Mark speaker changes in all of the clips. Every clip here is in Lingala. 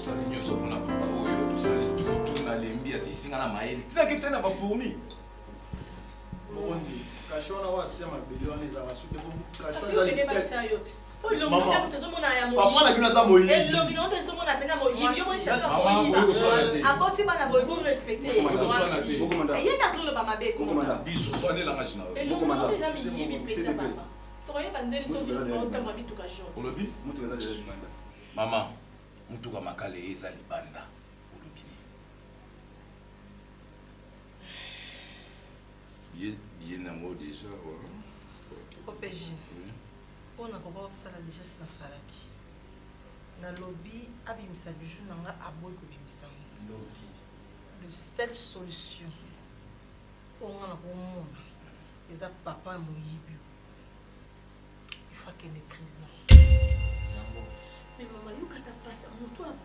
Speaker 1: tosali nyonso mpona papa oyo tosali tutu na lembi asisinga na mayele tinaki tie na bafourmi
Speaker 2: mokonzi kashona wasiya mabele wana ezala basuki
Speaker 3: papa na bino aza moyibi
Speaker 1: mama mutuka makale eza libanda olobini bien nango déjà
Speaker 4: OPJ mpona koba osala déjà sina salaki na lobi abimisa bijou nanga aboyi kobimisa le seule solution onga na komona eza papa ya moyibi il faut akende prison.
Speaker 5: Mais maman, you can't pass à mon toit.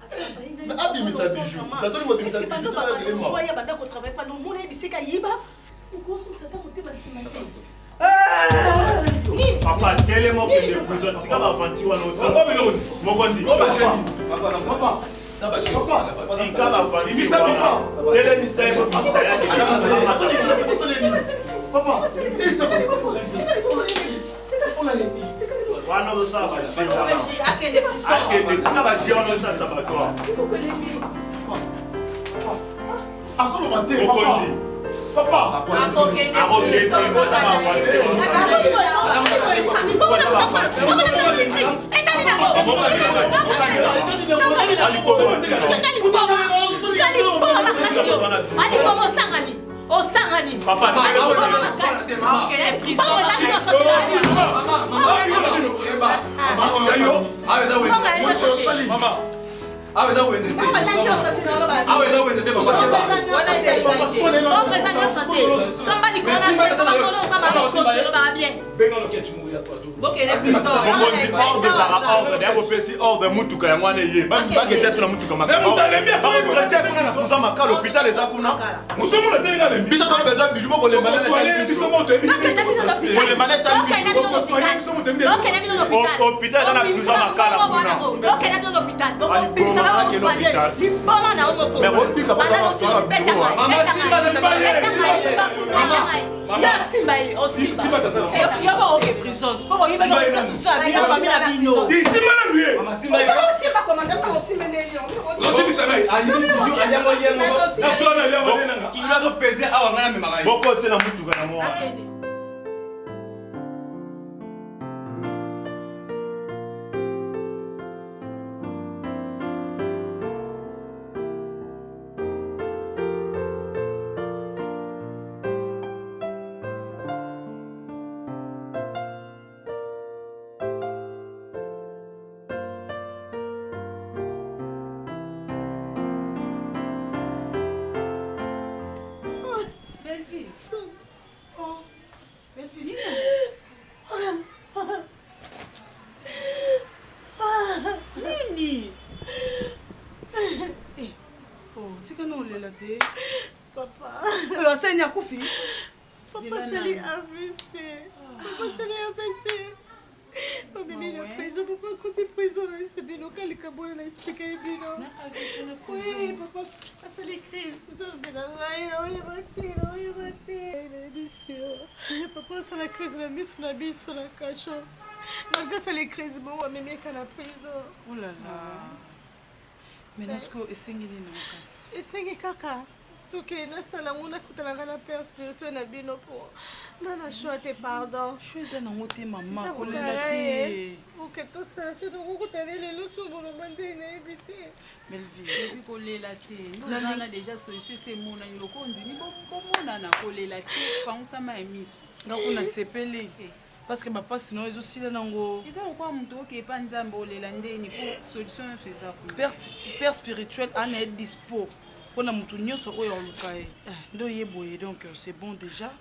Speaker 3: Mais abimisa bijou natoni mobimisa bijou
Speaker 5: soya banda ko travaille pas non mon ebisika yiba ukoso msata kote basima te.
Speaker 3: papa tellement que les prisons sika bafanti wana osa mokonzi papa tika bafanti wana telemisa ebo bisaya papa wana osala baje wana akende tika baje wana osasa bato asoloba te mokonzi papa
Speaker 4: Oh là là. Mais est-ce que c'est kaka
Speaker 5: Ok, nasala mona kutana na père spirituel na bino po. Nana choite pardon.
Speaker 4: Choisis na moté maman kolela te.
Speaker 5: Ok, to ça c'est donc kutana le loso bono mande na ebité.
Speaker 4: Melvie,
Speaker 6: kolela te. Nous on a déjà solution c'est mona ngoko ndini bomona na kolela te. Pansama emisu.
Speaker 4: ngakuna sepele. Parce que papa sinon ils aussi là nango.
Speaker 6: Ils ont quoi muto ke panzambe olela ndeni pour solution c'est
Speaker 4: père spirituel en est dispo. On a mutu nyonso oyo olukaye. Ndo yeboye donc c'est bon déjà.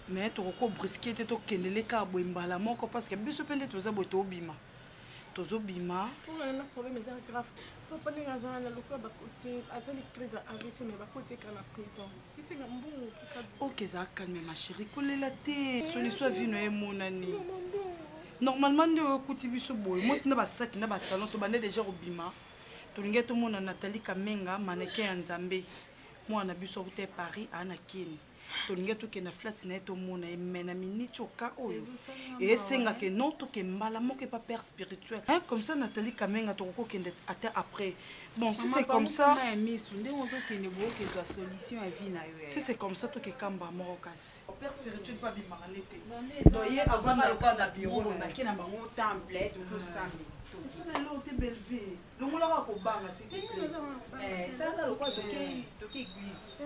Speaker 4: Mais to ko brisquer te to kendele ka bo mbala moko parce que biso pende to za boto obima. Tozo bima.
Speaker 5: Pour un problème est grave. Papa ni ngazana na lokwa ba côté atali crise AVC mais ba côté kana prison. Ici ngambu kikabu.
Speaker 4: OK ça calme ma chérie. Kolela te. Solution vino e monani. Normalement de kuti biso boy. Moi na ba sac na ba talent to bande déjà obima.
Speaker 7: tolingi tomona Nathalie Kamenga mannequin ya Nzambe mwana biso kute Paris ana kini tolingi tokenda flat na tomona emena minute oka oyo esenga ke non toke mbala moko pas père spirituel hein comme ça Nathalie Kamenga toko kende ate après bon si c'est comme ça si c'est comme ça toke kamba moko kasi père spirituel pas bimaranete doyer avant na ka na bureau na kina bango temple to samedi c'est là où tu belle vie le monde va ko banga s'il te plaît ça là le quoi toke église.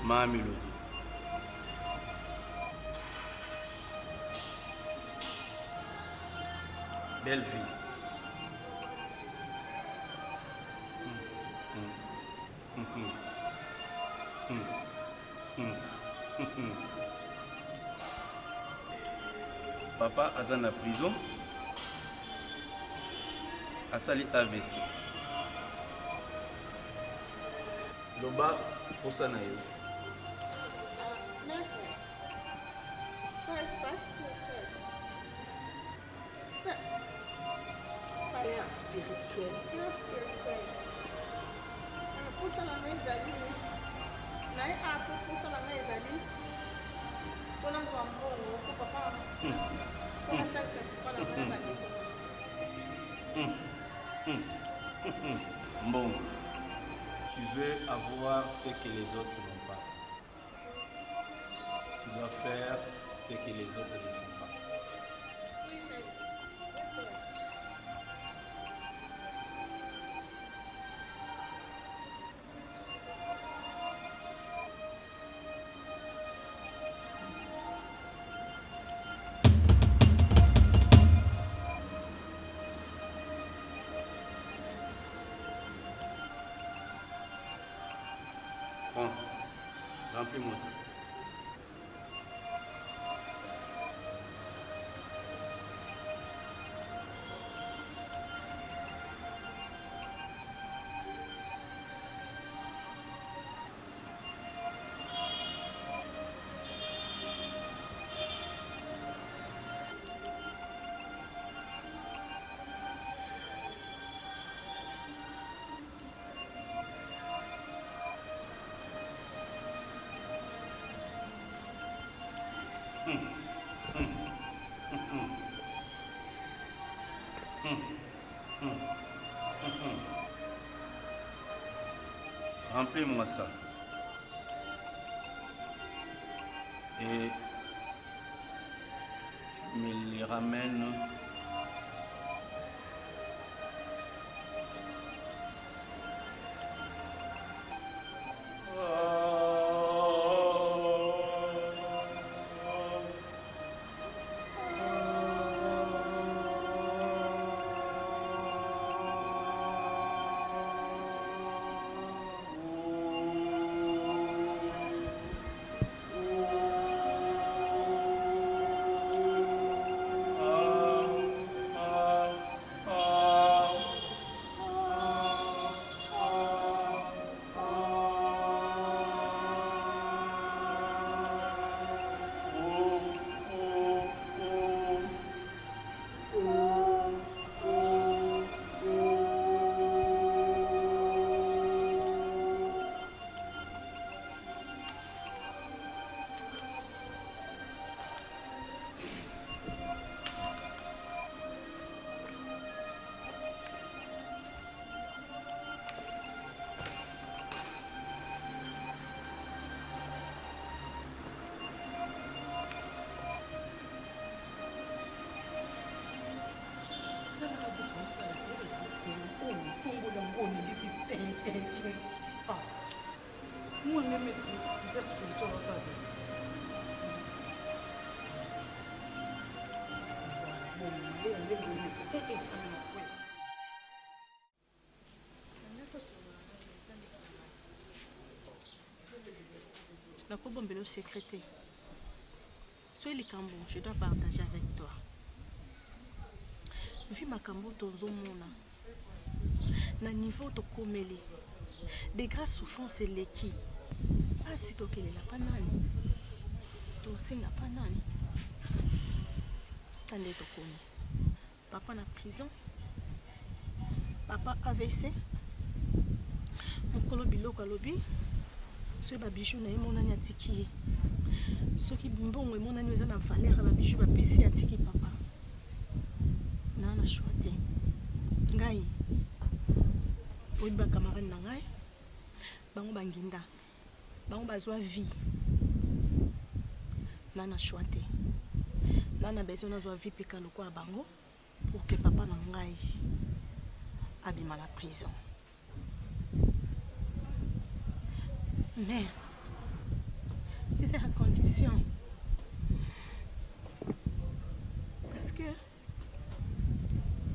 Speaker 1: Ma Mélodie. Belle vie. Papa aza na prison. Asali AVC. Loba posa na yo.
Speaker 4: Spirituel.
Speaker 5: Non spirituel. Pour ça, la main est allée. Là, pour ça, la main est allée. Pour la main, pour papa. Pour la tête, c'est pas la main est allée.
Speaker 1: Bon, tu veux avoir ce que les autres n'ont pas. Tu dois faire ce que les autres ne font pas. Bon, remplis-moi ça. Fais-moi ça. Et me les ramène.
Speaker 8: Le secrétaire. Sois les cambos, je dois partager avec toi. Vu ma cambo dans mona. Na niveau de komeli. Des grâces souffrances et l'équipe. Ah, c'est toi qui est la panane. Ton sein n'a pas nani. Tandis to komi. Papa na prison. Papa AVC. Mokolo biloko alobi. Ce bijou na monani atiki. Ce qui mbongo e monani eza na valeur ba bijou ba pesi atiki papa. Na na choite. Ngai. Oyi ba camarade na ngai. Bango banginda. Bango bazwa vie. Na na choite. Na na besoin na zwa vie pika loko a bango pour que papa na ngai abima la prison. Mais, c'est à condition. Parce que,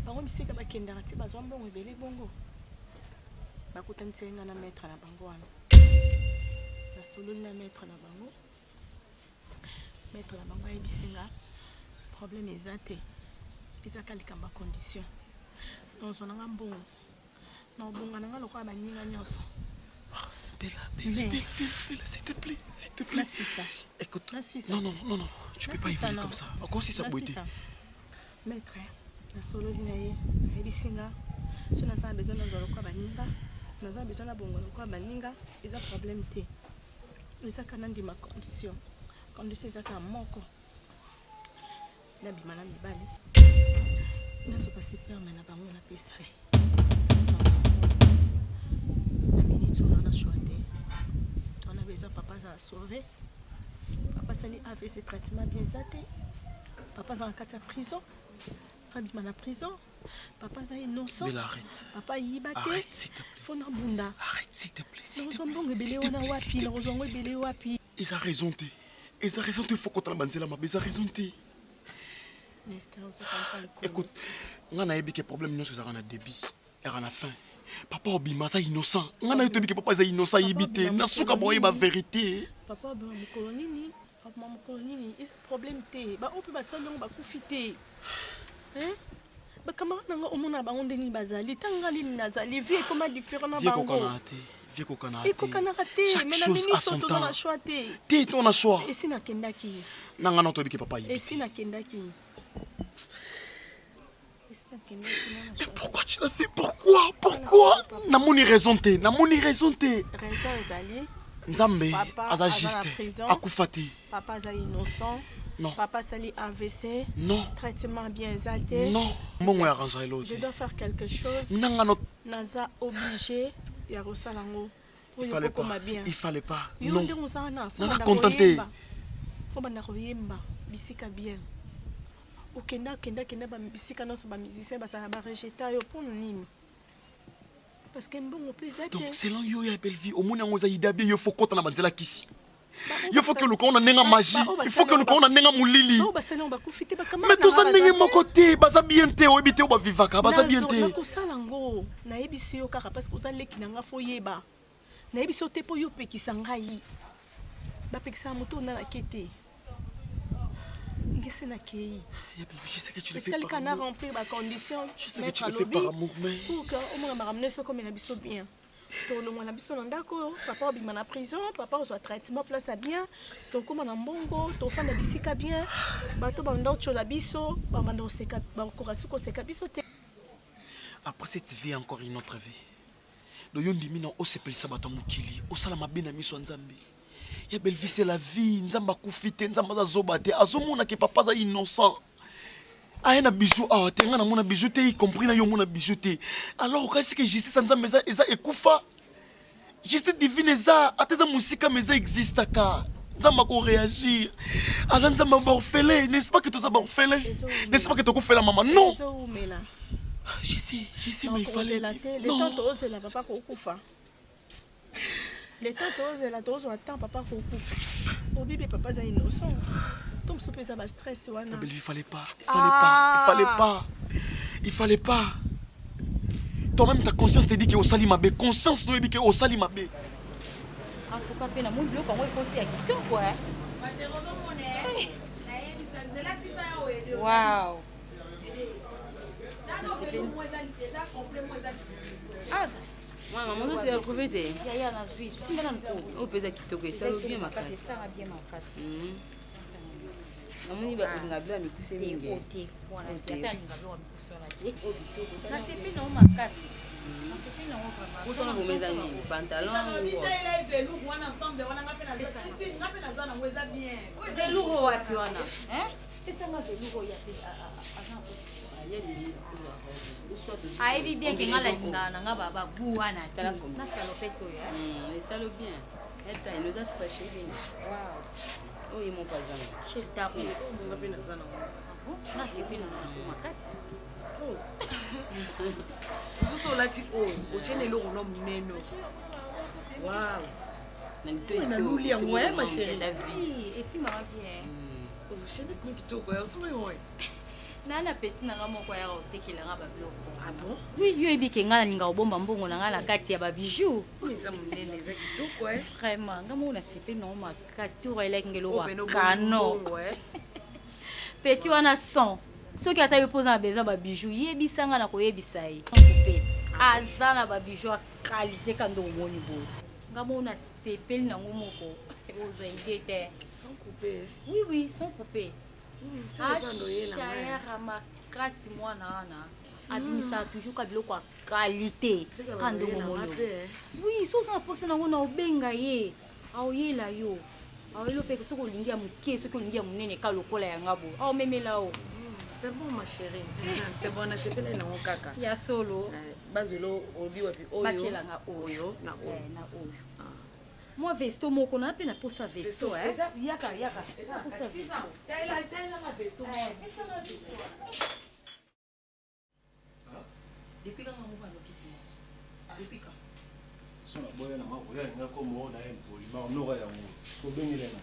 Speaker 8: par exemple, si je suis là, je vais bongo. Je vais bongo. Je vais na mettre na bango. Na solo na mettre na bango. Mettre na bango et bisinga. Problème exact. Ils ont quelques conditions. Dans un bongo. Na bongo na ngalo kwa baninga nyoso.
Speaker 3: Bella, s'il te plaît.
Speaker 8: Là, c'est ça.
Speaker 3: Écoute,
Speaker 8: là, c'est ça.
Speaker 3: Non, tu peux pas y venir comme ça. Encore si ça boite.
Speaker 8: Maître, la solo dinaye, ebisinga, si on a besoin de quoi baninga, on a besoin de bongo quoi baninga, ils ont problème té. Ils ont quand ma condition. Condition c'est ça moko. Na bimana mibali. Na so pas super mais na bango na pesai. On a choisi. On a besoin papa à sauver. Papa sali a fait ses traitements bien zaté. Papa est en cas de prison. Fabi est en prison. Papa est innocent.
Speaker 3: Mais arrête.
Speaker 8: Papa y batté.
Speaker 3: Arrête s'il te plaît.
Speaker 8: Fona bunda.
Speaker 3: Arrête s'il te plaît. S'il te
Speaker 8: plaît.
Speaker 3: Ils ont raison. Ils ont raison. Il faut qu'on t'en banze la ma. Ils ont raison. Écoute, on a eu des problèmes nous sur un débit. Et on a faim. Papa obima ça innocent. On a eu que papa est innocent ibité. Na suka boye ba vérité.
Speaker 8: Papa ba mukolonini. Papa mukolonini. Is problème té. Ba opi ba salon ba kufité. Hein? Ba camarade nga omona ba ondeni bazali. Tangali nazali vie comment différent na bango.
Speaker 3: Vie ko kana
Speaker 8: raté.
Speaker 3: Chaque chose a son temps. Té ton a choix.
Speaker 8: Et si na kendaki.
Speaker 3: Nanga na to biki papa ibité.
Speaker 8: Et si na kendaki.
Speaker 3: Mais pourquoi tu l'as fait? Pourquoi? Namoni raison té.
Speaker 8: Raison ezali.
Speaker 3: Nzambe aza juste. Akufati.
Speaker 8: Papa est innocent.
Speaker 3: Non.
Speaker 8: Papa sali AVC.
Speaker 3: Non.
Speaker 8: Traitement bien zaté.
Speaker 3: Non. Mon arranger l'autre.
Speaker 8: Je dois faire quelque chose.
Speaker 3: Nanga no.
Speaker 8: Naza obligé ya rosalango.
Speaker 3: Il fallait pas. Il fallait pas. Non.
Speaker 8: On
Speaker 3: a contenté.
Speaker 8: Faut bana koyemba bisika bien. Okenda ba bisika non ba musicien ba ça ba rejeter yo pour nini. Parce que bon plus à
Speaker 3: donc selon yo ya belle vie au monde ngoza idabi yo faut kota na banzela kisi. Il faut que le corps nenga magie. Il faut que le corps nenga mulili. Mais tout ça nenga mon côté, baza bien te o ebité o ba vivaka, baza bien te.
Speaker 8: Ko sala ngo na ebisi yo kaka parce que ozali kinanga foyeba. Na ebisi yo te po yo pekisa ngai. Ba pekisa moto na la kete. Ngisi na kei.
Speaker 3: Je sais que tu le
Speaker 8: fais
Speaker 3: par amour.
Speaker 8: Est-ce qu'elle a rempli ma condition?
Speaker 3: Je sais que tu le fais par amour, mais
Speaker 8: pour que au moins m'a ramené ce comme na biso bien. Tout le monde a biso ndako, papa obi na prison, papa o soit traitement place à bien. Donc comme na mbongo, to fa na bisika bien. Bato ba ndo chola biso, ba mando seka ba korasu ko seka biso te.
Speaker 3: Après cette vie encore une autre vie. Do yondi mina o sepelisa bato mukili, o sala mabena miso nzambe. Ya belle vie c'est la vie, nzamba kufite, nzamba za zobate, azomona ke papa za innocent. Aena bijou ah tenga na mona bijou te y compris na yo mona bijou te. Alors qu'est-ce que justice nzambe eza ekufa? Justice divine eza ateza musika meza existe ka. Nzamba ko réagir. Azanzamba ba orphelin, n'est-ce pas que tu as ba orphelin? N'est-ce pas que tu ko fait la maman? Non. Je sais mais il fallait
Speaker 8: le temps to c'est la papa ko kufa. Le temps to c'est la tozo attend papa ko kufa. Au bébé papa za innocent. Tom soupe ça va stress wana.
Speaker 3: Il fallait pas. Il fallait pas. Toi-même ta conscience te dit que au sali mabe, conscience no dit que au sali mabe.
Speaker 9: En tout cas pena mon bloc on continue à quitter quoi.
Speaker 5: Ma chérie on est. C'est là si ça o aider.
Speaker 9: Waouh. Ah, maman, ça c'est retrouvé des. Yaya na Suisse, c'est bien un peu. On peut ça quitter que ça bien ma casse. Ça va bien ma casse. Namoni ba ngabla mikuse mingi. Côté. Voilà, tata ngabla mikuse la tête. Ça c'est plus non ma casse. Ça c'est plus non vraiment. Où sont vos médailles, pantalon ou quoi?
Speaker 5: Il a vélo wana ensemble wana ngapena za. Ici ngapena za na weza bien.
Speaker 9: Vélo wapi wana? Hein? Pesa ma vélo ya pe agent. Ayebi bien que ngala ngana ngaba ba buana tala comme na salopette oya. Ça le bien. Elle nous a stressé bien. Waouh. Oh, ils m'ont pas jamais. Chez Tapo. On va bien dans ça. Ça c'est bien ma casse. Oh. Tout ça là tu oh, au tienne le rouleau meno. Waouh.
Speaker 7: Na luli ya moi ma chérie.
Speaker 9: Et si maman bien.
Speaker 7: Oh, chérie ni plutôt quoi, on se voit.
Speaker 9: Nana petit na ngamo kwa ya otekela ngaba biloko.
Speaker 7: Ah bon?
Speaker 9: Oui, yo ebike ngala ninga obomba mbongo na ngala kati ya ba bijoux.
Speaker 7: Les hommes nene za kitoko eh.
Speaker 9: Vraiment, ngamo na sepe no ma kasi tu rela ngelo wa kano. Petit wana son. Soki ata yo posa besoin ba bijoux, yebisanga na koyebisa yi. Azana ba bijoux a qualité kando moni bo. Ngamo na sepe na ngomoko. Ozo idete.
Speaker 7: Sans couper.
Speaker 9: Oui, sans couper.
Speaker 7: Ah,
Speaker 9: chaya ma grâce moi na abimisa toujours ka biloko qualité kando momono. Oui, so ça poste na ngona obenga ye. Aoyela yo. Aoyelo pe so ko lingia muke so ko lingia munene ka lokola ya ngabo. Ao memela o.
Speaker 7: C'est bon ma chérie. C'est bon na sepela na ngokaka.
Speaker 9: Ya solo.
Speaker 7: Bazolo obi wapi oyo.
Speaker 9: Makela nga oyo
Speaker 7: na oyo.
Speaker 9: Na oyo. Moi vesto moko na pe na posa vesto eh.
Speaker 7: Yaka.
Speaker 9: Posa vesto.
Speaker 7: Taila na vesto.
Speaker 9: Pesa na vesto.
Speaker 7: Depuis quand on va au kiti? Depuis quand?
Speaker 1: Son boya na mako ya nga comme on a un poliment on aura ya ngo. So bengile na.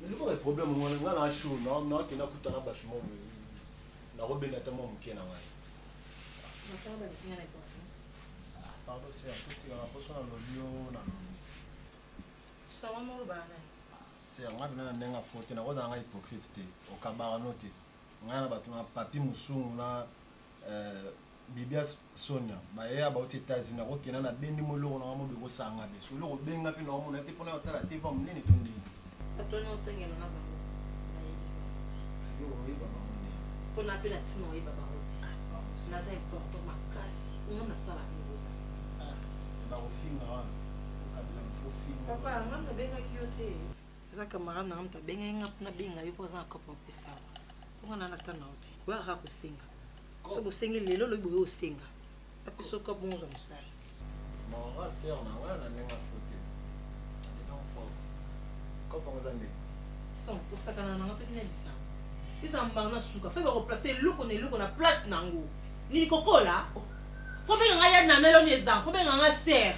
Speaker 1: Mais le problème on nga na show na kina kutana bashimo na robena tamo mkena ngani.
Speaker 7: Nataka ni ngana kwa.
Speaker 1: Pardon, c'est un petit rapport dans l'audio.
Speaker 7: Ça va me bana.
Speaker 1: C'est un peu na nenga faute na koza nga hypocrite au kabarano te. Nga na batu na papi musungu na Bibias Sonia ba ya ba aux États-Unis na kokena na bendi moloko na mo beko sanga be. So lo benga pe na mo na te pona otala te va munene tondi.
Speaker 7: Atona otengela na ba.
Speaker 1: Yo oi baba munene.
Speaker 7: Pona pe na tino oi baba hoti. Na za important makasi. On a ça la papa ngam benga kiote za kamara na mta benga ngap na benga yo poza kopo pesa ngona na tana uti wa ka kusinga so kusinga lelo lo boyo singa papi so ko bonzo msala
Speaker 1: sœur na nga na ndenge afote adedon fort kopangoza nde
Speaker 4: son osakana nanga toki na bisango eza mbanga na suka fe bakoplace eloko na eloko na place nango nini kokola po benga nga ya nana eloni eza po benga nga ser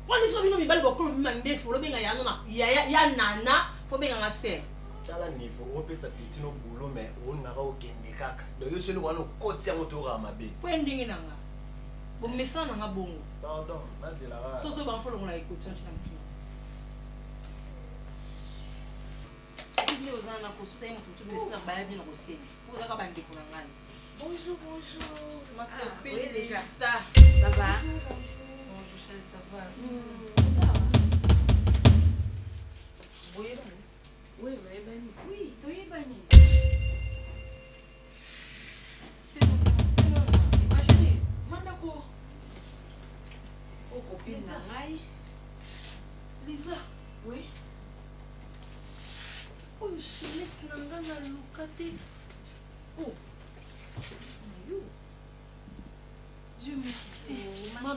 Speaker 4: po ndi so bino mibali bokolo bima ndefu olobenga yango na ya nana fo benga nga ser
Speaker 1: tala niveau opesa petino boulot mais onaka okende kaka donc yo soli wana okoti yango toyokaa mabe
Speaker 4: po ye ndenge nanga bomesana nanga bongo
Speaker 1: pardon nazelaka
Speaker 4: soso banfolongola ekotion tina mokino nde oza na kosusa ye moto mosusu esina baya bino kosenga ozaka bandeko na ngai bonjour ma copine déjà ça va bonjour chérie ça va ça va boyebani oui boyebani oui toyebani mandako o copine na ngai Lisa oui oyo chenette na nga na luka te oh Dieu merci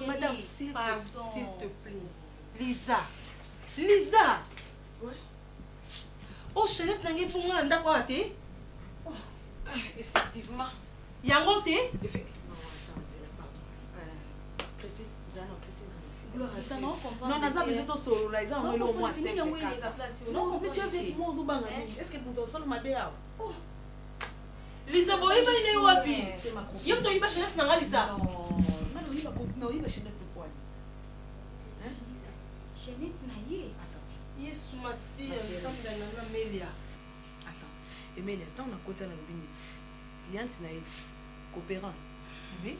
Speaker 4: madame s'il te plaît Lisa ouais oh chenette na ngai mpo nga na ndako awa te effectivement yango te non naza besoin tosolola eza nango eloko mwa mais tu avec moi ozobanga nini est ce que moto osala mabe awa Lisa boyeba ine wapi ye moto oyiba chenette na nga Lisa oyiba chenette pokwani chenette na ye yesu masi asamdana na melia
Speaker 7: Emilia ntango nakoti na lobini cliente na ye ti coopérant oui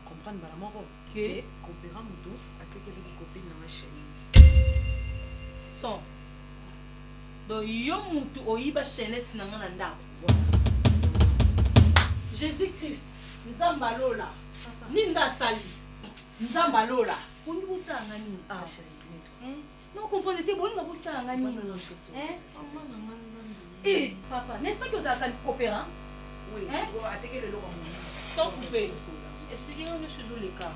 Speaker 7: comprendre bala moko ke coopérant moto atekeleki copine na ma chenette
Speaker 4: son donc yo mutu oyiba chenette na nga na ndako Jésus Christ nzambe alola nini nga asali nzambe alola
Speaker 9: Poni bosanga nini ah non comprendre te bolinga bosanga nini papa n'est-ce pas que vous avez coopérant
Speaker 4: oui atekele eloko sans couper expliquez-moi monsieur Zoleka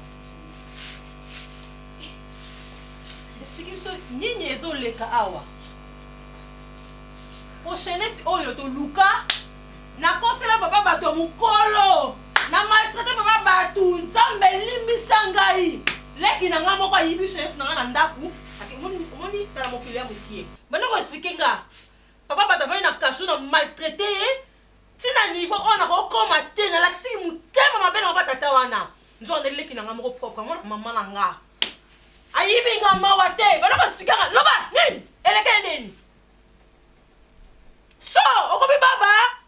Speaker 4: expliquez-moi nini ezoleka awa po chenette oyo toluka nakosela papa bato mokolo na maltraite papa bato nzambe limbisa ngai leki na nga moko ayibi chenette na nga na ndaku omoni tala mokili ya mokie bandako explike nga papa bato avai na kasho na maltraite ye ntina niveau oyo nakokoma te nalakisiki motema mabe na mapa tata wana nzonde leki na nga moko propre mona mama na nga ayibi nga mawa te bandako explike nga loba nini eleke nini so okomi baba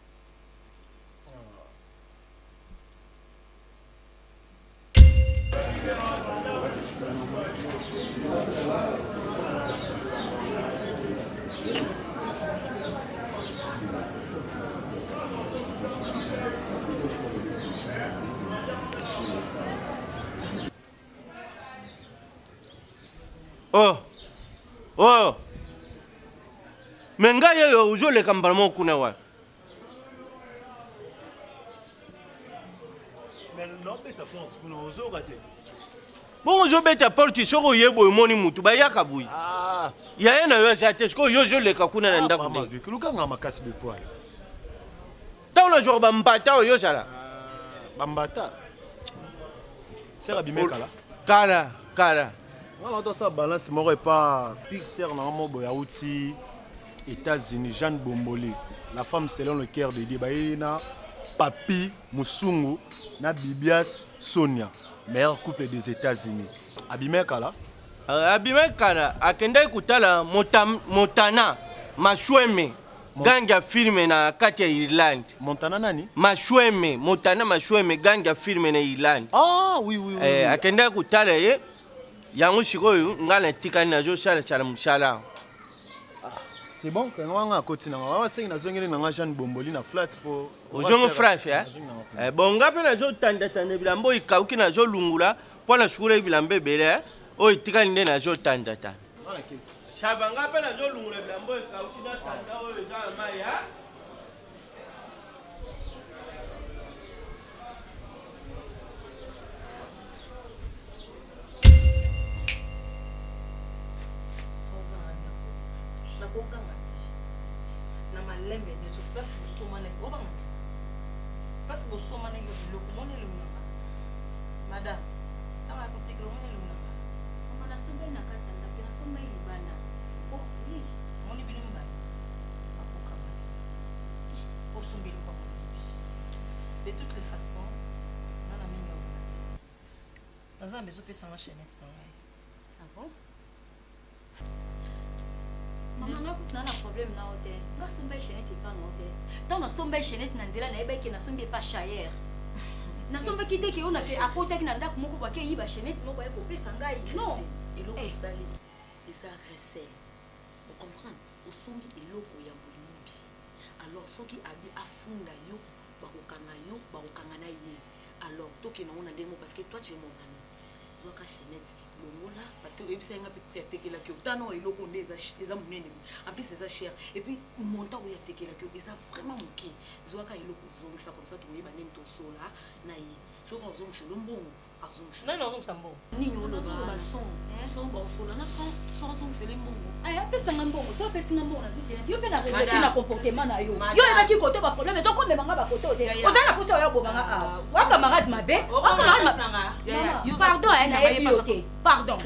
Speaker 10: oh menga yeyo ozoleka mbala moko kuna wa bon ozobeta porte soko oyeba omoni mutu bayaka boyi yaye na yo aza te siko oyo ozoleka kuna na ndako
Speaker 1: lukanga makasi bepoale
Speaker 10: ntango na zwaka bambata oyo ozala
Speaker 1: bambata sera bimekala
Speaker 10: kala
Speaker 1: ngana tosala balance moko epa pire sere na mobo ya uti États-Unis Jeanne Bomboli la femme selon le cœur de Dieu baina Papi Musungu na Bibias Sonia meilleur couple des États-Unis abimekala
Speaker 10: akende kutala Montana Mashweme ganga filme na kati ya Ireland
Speaker 1: Montana nani
Speaker 10: Montana Mashweme ganga filme na Ireland
Speaker 1: oui
Speaker 10: akende kutala ye yango sikoyo ngala tikani nazo sala musala
Speaker 1: c'est bon quand on a continué on va sengi nazongeli na Jeanne Bomboli na flat po
Speaker 10: ojongo fraf bon ngape nazo tanda bilambo ikauki nazo lungula pona shukura bilambe bele o itikani nde nazo tanda shava ngape nazo lungula bilambo ikauki na tanda o za maya
Speaker 4: okanga te na malembe nyonso place bosomana obanga place bosomana yo biloko moni elongi nanga madame ntango ya kotekela moni elongi nanga
Speaker 9: mama nasombai na kati ya ndako nasombai libanda
Speaker 4: moni bino mbani bakokama osombeli kwa molibi de toutes les façons nana mingi akoka te naza na bezo opesanga chainette na ngai
Speaker 9: ah bon mama nakutana na problème na yo te nga sombai chainette epa na yo te ntango nasombai chainette na nzela nayebaki nasombi epa chayere nasombaki te ke oyo akotaki na ndako moko bake eyiba chainette moko ya kopesa ngai non
Speaker 11: eloko osali eza recel ocomprendre osombi eloko ya boliyibi alors soki abi afunda yo bakokanga na ye alors tokende ngo na ndenge moko parce que toi tu es mon ami zwaka chainette longola parce que oyebisa nga mpe prix atekelaki yo tano eloko nde eza monene en plus eza cher et puis montant oyo atekelaki yo eza vraiment moke zwaka eloko ozongisa comme ça tokoyeba nini tosola na ye soki ozongisela mbongo
Speaker 4: nani ozongisa mbongo
Speaker 11: nini olobaa son baosola na son ozongisela mbongo
Speaker 9: apesanga mbongo so apesinga mbongo na biso yo mpe na régresi na comportement na yo yo ebaki kote baproblème ezokomemanga bakote ote oza na posa oyo obomanga awa wa camarade mabe pardon nayebi yo te pardon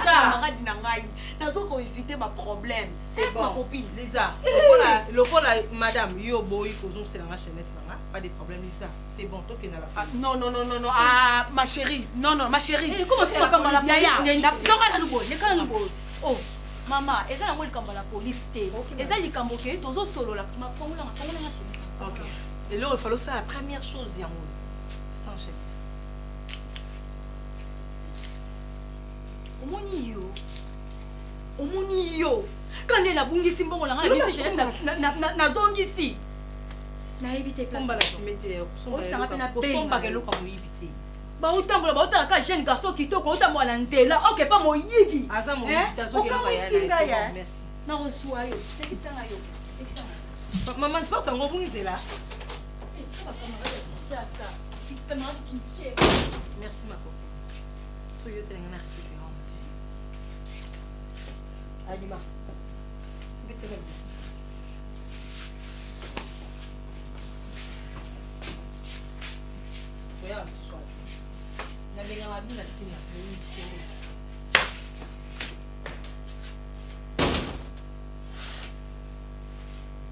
Speaker 7: camarade na ngai nazokoevite baproblème ma copine lisa lokola madame yo boyi kozongiselanga chainette nanga pas de problème lisa c'est bon tokende na la non ah ma chérie non ma chérie
Speaker 9: comment ça comme la police oh mama eza nango likambo la police te eza likambo ke tozosolola mafongola chainette
Speaker 7: ok et là il faut ça la première chose yango sans chainette
Speaker 9: omoni yo kande nabungisi mbongo nanga na bisi chainette nazongisi nayebi te
Speaker 7: kombala simete kosombaka eloko ya moyibi te
Speaker 9: bautambola bautalaka jeune garçon kitoko otambola na nzela oke pa moyibi okamisinga ya nakozwa yo tekisanga yo
Speaker 7: mama ntiporte yango obungi nzela merci ma copine so yo telenga na référente alima betele oya swat nalenga mabi na ntina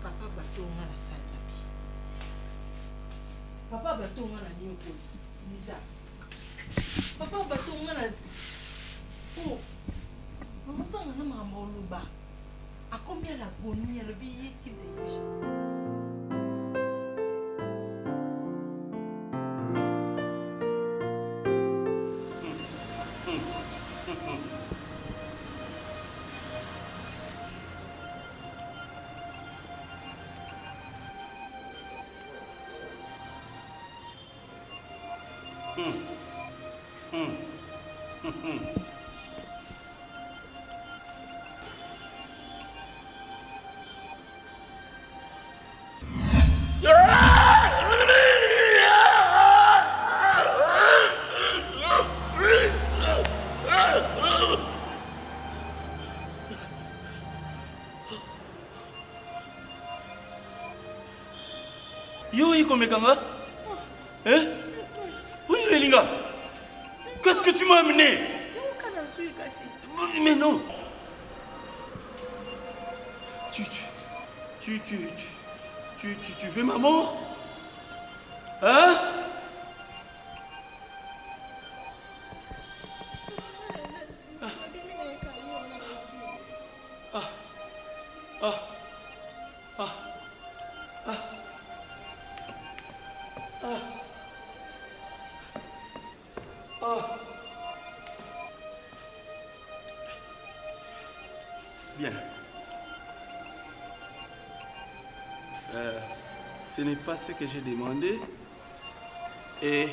Speaker 7: papa batonga na sali mabi papa batonga na niokoli liza papa batonga na o mamosanga na makambo oloba akomi ala goni alobi ye type de yusha
Speaker 3: Yo, Ikomekanga? Hein? Qu'est-ce que tu m'as amené? Mais non. Tu veux ma mort? Hein? Bien. Ce n'est pas ce que j'ai demandé. Et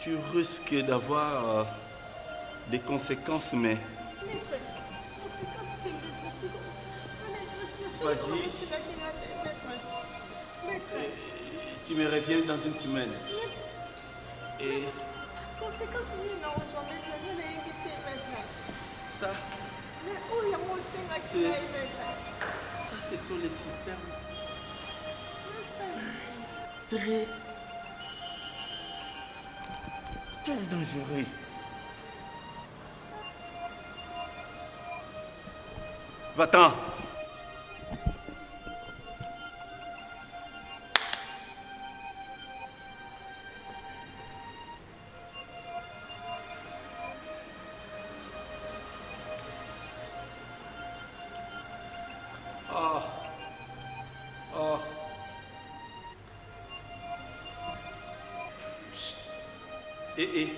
Speaker 3: tu risques d'avoir des conséquences, mais... Vas-y. Tu me reviens dans une semaine. Et
Speaker 8: conséquence nini na ozwanga nanga nayebi te maître.
Speaker 3: Ça,
Speaker 8: Mais oyo yango osengaki ngai maître.
Speaker 3: ça ce sont les superbes. Très dangereux. Va-t'en.
Speaker 2: Ah. Ah.
Speaker 3: Eh.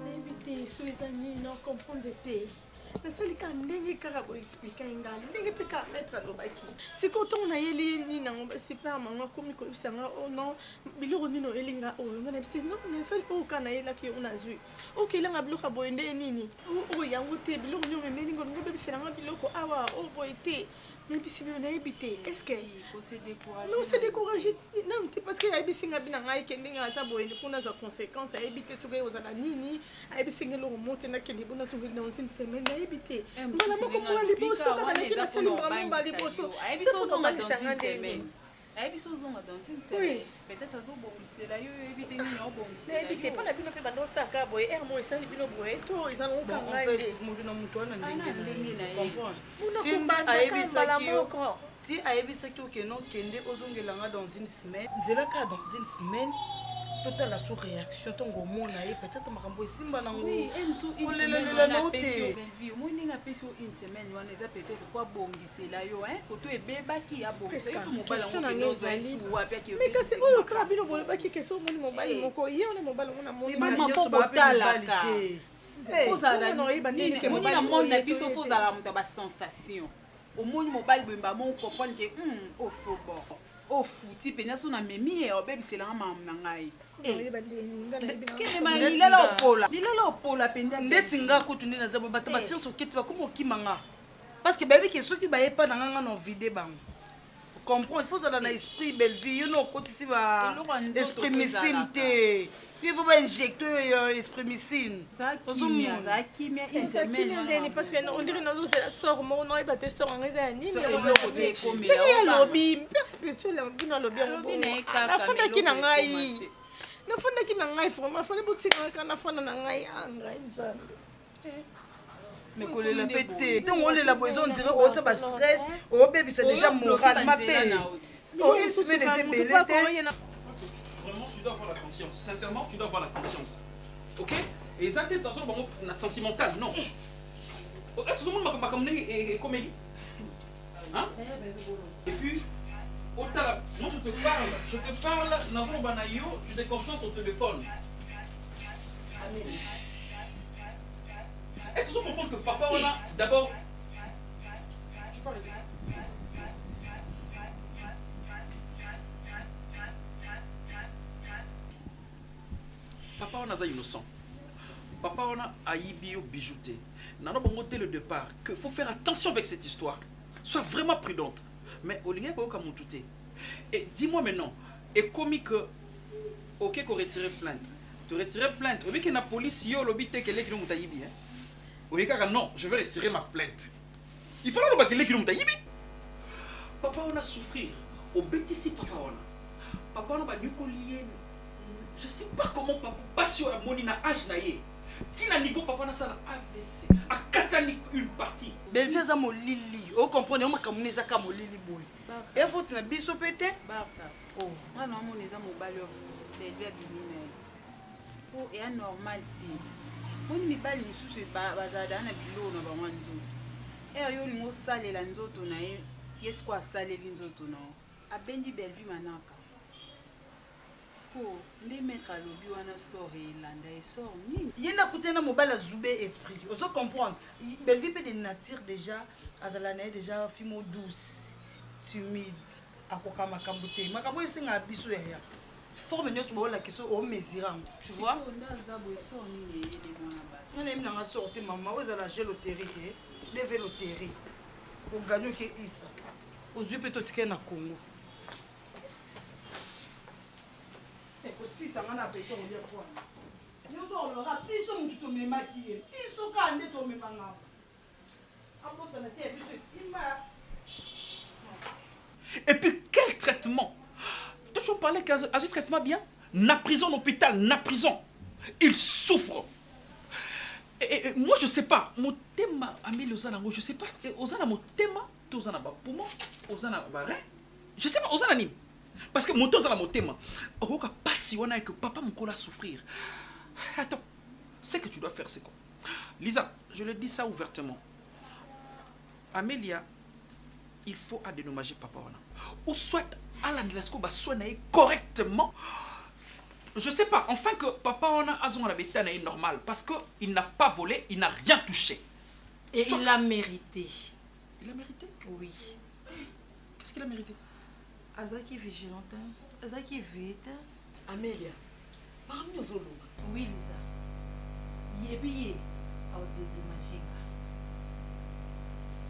Speaker 8: nayebi te so eza nini na comprendre te nasali kaka ndenge kaka boexplike nga ndenge mpe kaka maître alobaki sikoyo ntongo nayeli nini nango basuper mango akomi koyebisanga o non biloko nini oyeli nga oyo nga nayebisi non nasali oyo kaka nayelaki yo nazwi okeyelanga biloko ya boye nde nini oyo yango te biloko nini omemeli ngo lingo obebiselanga biloko awa oyo boye te nayebisi bino nayebi te est ce que non se découragé nanu te parce que ayebisi nga bina ngai ke ndenge aza boye fo nazwa conséquence ayebi te soki ozala nini ayebisi nga eloko mo te nakende bo nasongeli na osine semaine nayebi te mbala moko moya liboso kaka naki nasali mbala mba liboso sepozobangisanga ndeni
Speaker 6: ayebiso ozonga dans une semaine peut-être azobongisela yo oyebi te nini obongisela
Speaker 8: nayebi te mpona bino mpe bando osaka boye ere mo esali bino boye to eza nokanga nde
Speaker 7: motu na motu wana
Speaker 6: ndenge na ye
Speaker 8: mbala moko
Speaker 7: ti ayebisaki okende okende ozongelanga dans une semaine nzela kaka dans une semaine totala so réaction ntongo omona ye peut-être makambo esimba nango kolelalela no te
Speaker 6: omoi ndenge apesi yo une semaine wana eza peut-être po abongisela yo koto ebebaki
Speaker 8: abongisaokasi oyo kaka bino bolobaki kesi omoni mobali moko ye ona mobali ngo
Speaker 6: namoni botalaka omoni na monde na biso fo ozala moto ya basensation omoni mobali boyemba mo comprendre ke ofo bon ofuti pena so na memi ye obebiselanga mamu na ngai kerema lilela opola mpenza
Speaker 7: ndeti nga kutu nde naza boye bato basianse oketi bakoma okimanga parce que bayebi ke soki bayepa na nganga na ovide bango comprendre il faut ozala na esprit belleville yo na okotisi ba esprit missine te il faut bainjecte esprit missine
Speaker 8: ndeni parce que ondiri nazozela sor moko noyeba te sor yango eza ya nini ndenge alobi mpe spirituel bino alobi yango nafandaki na ngai vraiment afandi botikanga kaka nafanda na ngai angai nzambe
Speaker 7: mais kolela mpe te ntongo olela boye eza ondire otia bastress obebisa déjà moralement mpe une semaine eza ebele te.
Speaker 12: Vraiment, tu dois avoir la conscience. Sincèrement, tu dois avoir la conscience. Ok? Et ça, t'es dans un moment sentimental, non? Est-ce que je suis comme hein? Et puis, moi je te parle, Nazon Banayo, tu te concentres au téléphone. Est-ce que je comprends que papa, on a d'abord. Tu parles de ça? Papa on a innocent. Papa on a aïbi bijouté. Nana bongo dès le départ que faut faire attention avec cette histoire. Sois vraiment prudente. Mais au lieu de et dis-moi maintenant, et comme que ok qu'on retire plainte. Tu retires plainte. Au lieu que la police yo l'obité que les qui nous taïbi hein. Au lieu que non, je vais retirer ma plainte. Il faut le que les qui nous taïbi. Papa on a souffrir. Au bêtisier papa on a. Papa on a pas du collier. Je sais pas comment papa passe sur la monnaie na âge naïe. tina niveau papa na sala AVC akatani une partie
Speaker 7: belvi aza molili ocomprendre makambo ezaka molili boye efoti na biso mpe te
Speaker 6: barsa mwana wamona eza mobali belvi abimi na ye po eya normal te moni mibali mosusu bazala na biloko na bango ya nzoto ere yo olingi osalela nzoto na ye ye siko asaleli nzoto na yo abendi belvi manaka siko nde maître alobi wana sor elanda esor nini
Speaker 7: ye nakutana mobali azube esprit ozo comprendre belvi mpe de nature déjà azala na ye déjà fimo douce timide akoka makambo te makambo esengaka biso yaya forme nyonso baolakisa omesire yango tu vois
Speaker 6: ndaza boye sor nini eyelemona bato
Speaker 7: nana yemi nanga sor te mama oyo ezala geloterie te develoterie ogani oke isa ozwi mpe totikali na congo ekosisanga na pesa kolia kwana nyonso olora biso motu tomemaki ye biso kaka nde tomemangako abosana te ya biso esimba.
Speaker 12: Et puis quel traitement? Toujours parler qu'à du traitement bien. Na prison, l'hôpital, na prison. Il souffre. Et moi je sais pas. Mon thème Amélie Ozana, je sais pas. Ozana mon thème, Ozana ba poumon, Ozana ba rein. Je sais pas. Ozana ni. Parce que mon Ozana mon thème. Oh ka passionné que papa mon cola souffrir. Attends. Ce que tu dois faire c'est quoi? Lisa, je le dis ça ouvertement. Amélia, il faut dédommager papa ou soit à l'andresco soigner correctement. Je sais pas, enfin que papa on a azon la bétane est normal parce que il n'a pas volé, il n'a rien touché.
Speaker 4: Et soit il l'a mérité.
Speaker 12: Il a mérité?
Speaker 4: Oui.
Speaker 12: Qu'est-ce qu'il a mérité?
Speaker 4: Azaki vigilante, Azaki vite.
Speaker 7: Amélia, parmi aux olo.
Speaker 4: Oui Lisa. Yébié a dédommagé.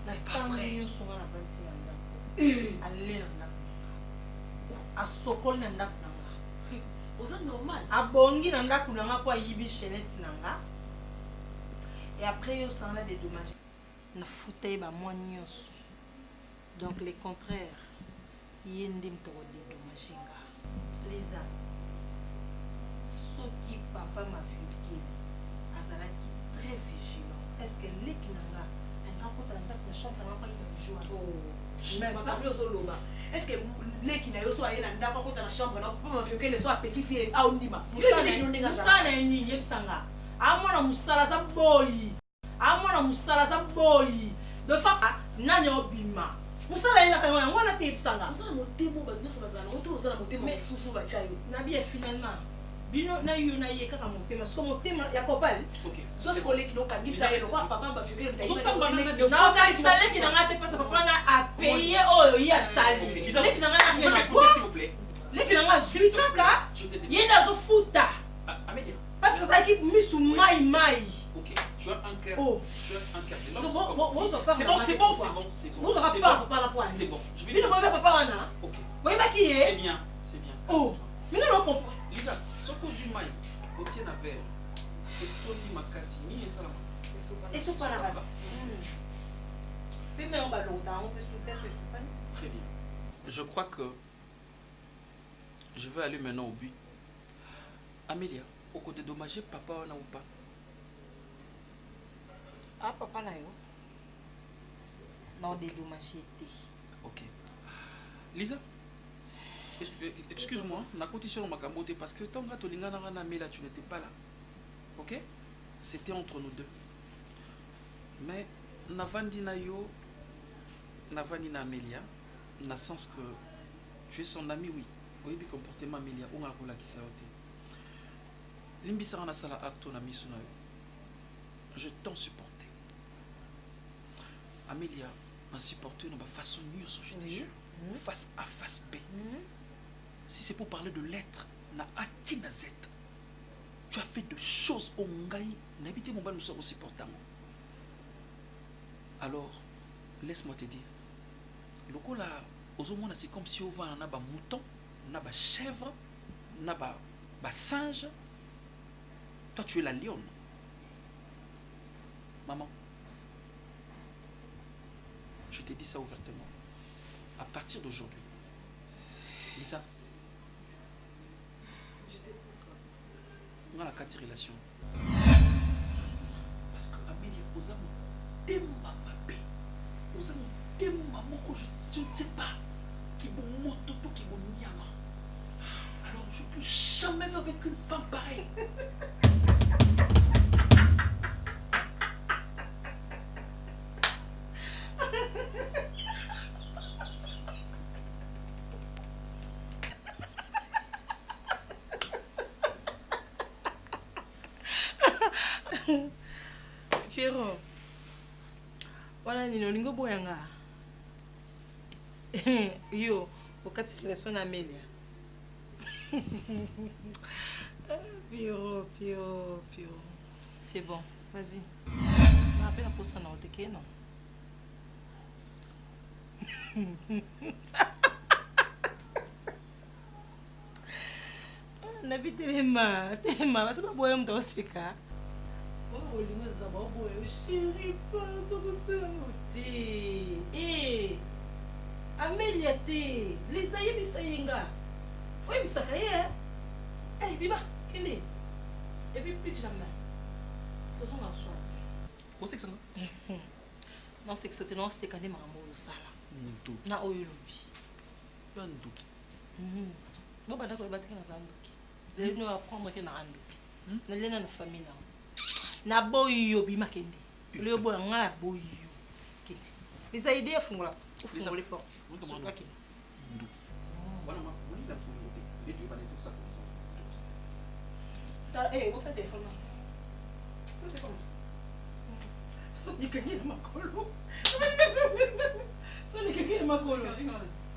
Speaker 7: C'est pas vrai.
Speaker 4: Allez na ndako asokoli na ndako nanga
Speaker 7: oza normal
Speaker 4: abongi na ndako nanga po ayibi chenette nanga et après yo sangla dédommagé na futa ye bamwa nyonso donc le contraire ye nde moto kodédommagé nga Lisa soki papa maviokeli azalaki très vigilant est-ce que leki nanga akakota na ndako na chambre nanga po ayiba bijoa
Speaker 11: est-ce que leki na yo so ayena ndako kota na chambre na papa mafiokele so apekisi au ndima
Speaker 4: musala nini yebisanga amona musala sa boyi amona musala sa boyi de fa nani obima musala yena kango yango na te yebisanga
Speaker 11: musala motemo ba nyonso bazana oto ozala motemo susu ba chayo
Speaker 4: na bien finalement bino na yo na ye kaka motema siko motema ya kopali
Speaker 11: so siko leki no kangisa yelo kwa papa mafiokele
Speaker 4: mtayiba na otali leki na ngate pesa papa na a payer oyo ya sali leki na ngana rien à voir s'il vous plaît leki na ngana zui kaka yenda zo futa parce que ça qui misu mai mai.
Speaker 12: OK, tu as un cœur.
Speaker 4: Oh.
Speaker 12: Tu as un cœur.
Speaker 4: C'est bon. C'est bon.
Speaker 12: C'est bon. Je vais
Speaker 4: dire papa wana.
Speaker 12: OK.
Speaker 4: C'est
Speaker 12: bien, c'est bien.
Speaker 4: Oh. Mais non comprend.
Speaker 12: Lisa, soko jumai, otien na verre. C'est toni makasi ni esala.
Speaker 4: Eso para basi. Mais on va longtemps, on peut sauter sur ce panier.
Speaker 12: Très bien. Je crois que je vais aller maintenant au but. Amélia, au côté dommagé, papa on a ou pas?
Speaker 4: Ah, papa là, yo. Non, dédommagé.
Speaker 12: Ok. Lisa, excuse-moi, na condition ma camote parce que tant que tu Amélia, tu n'étais pas là. Ok? C'était entre nous deux. Mais Navandi na yo, Navandi na Amélia, dans le sens que tu es son ami, oui. Oui, le comportement Amélia, on a roulé qui s'est ôté. Limbisara na sala acto na miso na yo. Je t'en supporté. Amélia m'a supporté de ma façon nyonso, je te jure. Face A, face B. Si c'est pour parler de l'être, na ati na Z. Tu as fait de choses au ngai, n'habiter mon bal nous sommes aussi portants. Alors, laisse-moi te dire. Le coup là, aux hommes, c'est comme si on va en avoir mouton, on a ba chèvre, on a ba singe. Toi, tu es la lionne. Maman, je te dis ça ouvertement. À partir d'aujourd'hui, Lisa, on a la 4 relations. oza motema mabe oza motema moko je ne sais pas qui bon moto to qui bon nyama. Alors je ne peux jamais vivre avec une femme pareille.
Speaker 7: Pierrot, voilà nino lingo boyanga. Yo, wakati relation na Amélia. Pierrot. C'est bon, vas-y. On appelle pour ça non, t'es non. Nabi telema, parce que boyam dans ce cas. Oh, les mecs ça va boy, chérie, pardon, c'est noté. Eh, Amélia té, les aïe bisayenga. Oui, bisakaye. Eh, biba, kende. Et puis plus jamais. Faisons la soirée.
Speaker 12: Vous savez que ça
Speaker 7: non, c'est que c'était non, c'est quand même un sala. Na oyulubi.
Speaker 12: Yanduki.
Speaker 7: Bon, bah d'accord, il va te faire un zanduki. Les gens vont apprendre que na anduki. Na lena na famille na. Na boyo bima kende. Le boyo ngala boyo. Kende. Les aider à fondre les portes.
Speaker 12: Voilà, on y va pour les deux va tout ça comme ça.
Speaker 7: Eh, vous êtes téléphone. Soni kagina makolo. Soni kagina makolo.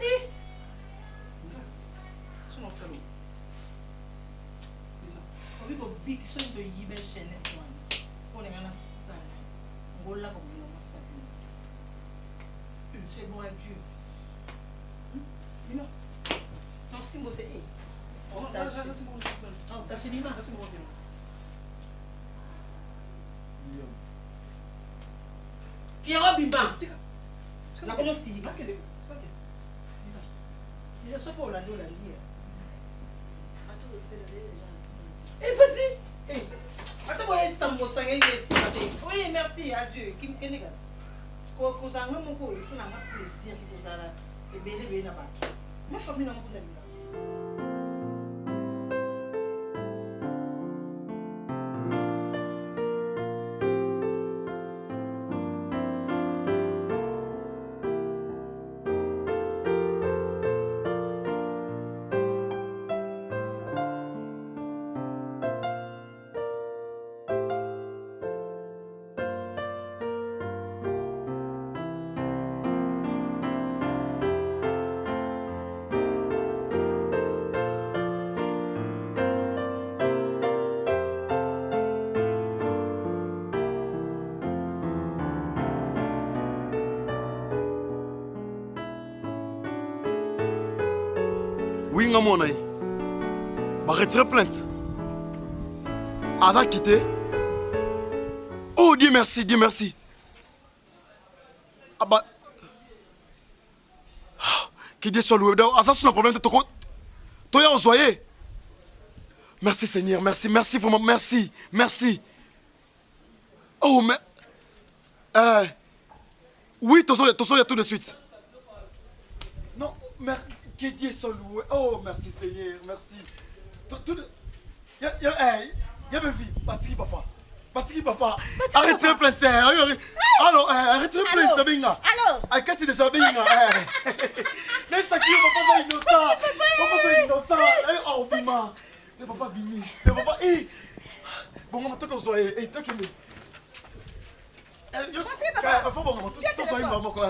Speaker 7: Eh. Sono kalo. Bisa. Obi ko big so to yibe shenet one. Pone ngana sana. Ngola ko bila master. C'est bon adieu. Bima. Non singote eh. On tâche. Non, tâche Bima. Pierrot Bimba. Na kono sika. Déjà soit pour la dola lié. Eh vas-y. Eh. Attends moi estambo sanga yesi mate. Oui, merci adieu. Kim kenegas. Ko kozanga moko isina nga plaisir ki kozala ebele na bato. Ma famille na moko ndanga.
Speaker 3: Oui, mon ami. Va retirer plainte. Aza quitté. Oh, Dieu merci, Dieu merci. Ah bah. Que Dieu soit loué. Aza, c'est un problème de ton côté. Toi, vous voyez. Merci Seigneur, merci, merci vraiment, merci, merci. Oh, mais. Oui, attention, il y a tout de suite. Non, mais. Que Dieu soit loué. Oh, merci Seigneur, merci. Y'a belle fille. Batiki papa. Batiki papa. Arrêtez plein de terre. Alors, arrêtez plein de terre.
Speaker 5: Alors.
Speaker 3: Arrêtez déjà bien. Laisse-moi papa innocent. Papa innocent. Oh, Bima. Le papa Bimi. Le papa. Bon, on va tout soyez. Toi qui me. Faut bon, tout soyez maman quoi.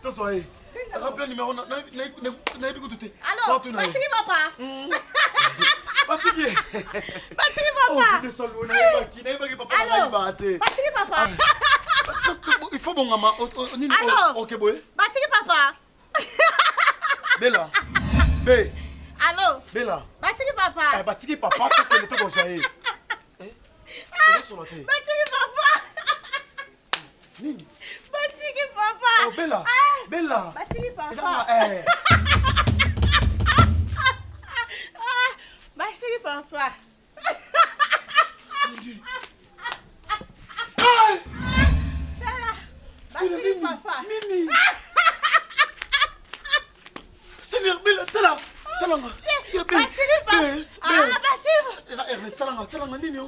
Speaker 3: Tout soyez. Rappelez le numéro, n'avez pas écouté.
Speaker 5: Alors, Batiki papa.
Speaker 3: Batiki.
Speaker 5: Batiki papa.
Speaker 3: Oh, de sol, n'avez pas papa.
Speaker 5: Alors, Batiki papa.
Speaker 3: Il faut bon maman.
Speaker 5: Alors,
Speaker 3: ok boy.
Speaker 5: Batiki papa.
Speaker 3: Bella. Bé.
Speaker 5: Allô.
Speaker 3: Bella.
Speaker 5: Batiki papa.
Speaker 3: Batiki papa, que le temps qu'on soit.
Speaker 5: Batiki papa.
Speaker 3: Nini?
Speaker 5: Batiki papa.
Speaker 3: Oh Bella. Bella.
Speaker 5: Batiki papa. Batiki papa.
Speaker 3: Nini,
Speaker 5: papa.
Speaker 3: Nini. Seigneur, Bella, tala. Talanga. Ya Bella.
Speaker 5: Batiba.
Speaker 3: Ernest, talanga Nini.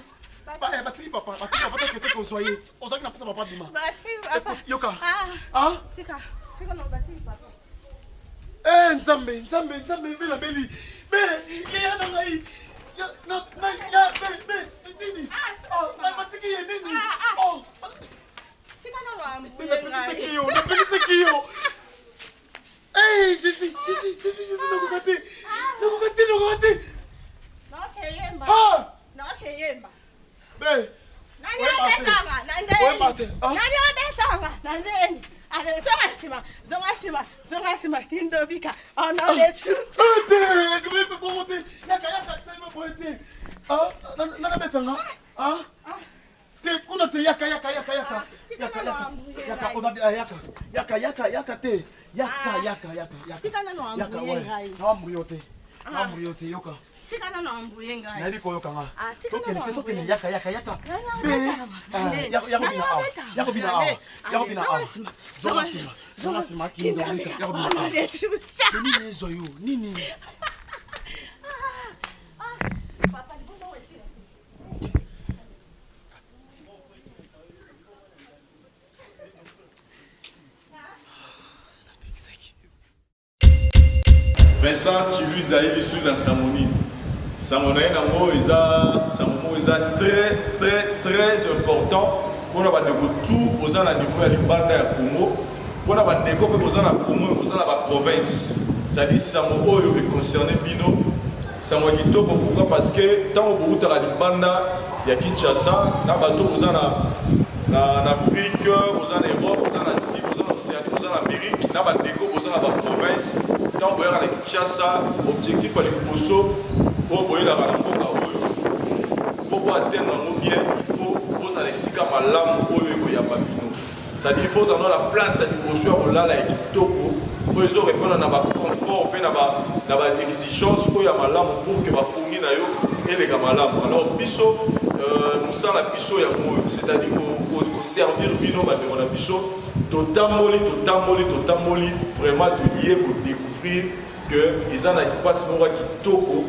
Speaker 3: Batili papa, t'inquiète qu'on soit. On sait qu'il n'a pas sa papa demain.
Speaker 5: Batiba.
Speaker 3: Yoka.
Speaker 5: Ah. Tika no Batiba papa.
Speaker 3: Eh, Nzambe, Bella Belli. Ya nangai. Nini. Oh, batiki ye Nini. Oh.
Speaker 5: Tika no ambu.
Speaker 3: Napelise kio. Hey, Jésus, nakukate.
Speaker 5: Nakeyemba.
Speaker 3: Ah!
Speaker 5: Nakeyemba.
Speaker 3: Be.
Speaker 5: Nani abetanga? Nani abetanga? Nani? Ale zonga sima kindobika. On a les choses.
Speaker 3: Ate, comment peut monter? Yaka, tellement poété. Ah, nana betanga. Ah? Te kuna te yaka. Yaka, te. Yaka.
Speaker 5: Tikana no ambuye ngai.
Speaker 3: Ambriote yoka.
Speaker 5: Tikana no ambuye ngai.
Speaker 3: Nali ko yoka nga.
Speaker 5: Tikana no
Speaker 3: Tokene yaka. Yako bina. Zonga sima kindo bika. Yako bina. Nini ezo yo? Nini?
Speaker 5: Papa, ni bon wewe.
Speaker 13: Vincent Chilu Zaïdi sur la Samoni. Samoni nango eza très important pour la bande tout aux à niveau de l'Ibanda ya Congo. Pour la bande ko pe aux na Congo, aux na ba province. Ça dit Samo oyo concerné bino. Samo kitoko pourquoi parce que tant au bout de la Libanda ya Kinshasa, na bato aux na Afrique, aux en Europe, aux en Asie, aux en Océanie, aux en Amérique, na bande ko aux na ba province. Tant boya na Kinshasa, objectif à l'Iboso, pour boya la ramboka oyo. Pour atteindre bien, il faut pour ça les sika malamu oyo ko ya babino. Ça dit il faut avoir la place à l'Iboso on la kitoko pour ils répondre na ba confort pe na ba exigence ko ya malamu pour que ba pongi na yo et les malamu. Alors biso musa la biso ya moyo, c'est-à-dire ko servir bino ba de biso totamoli vraiment de lier pour découvrir que ils ont un espace mora kitoko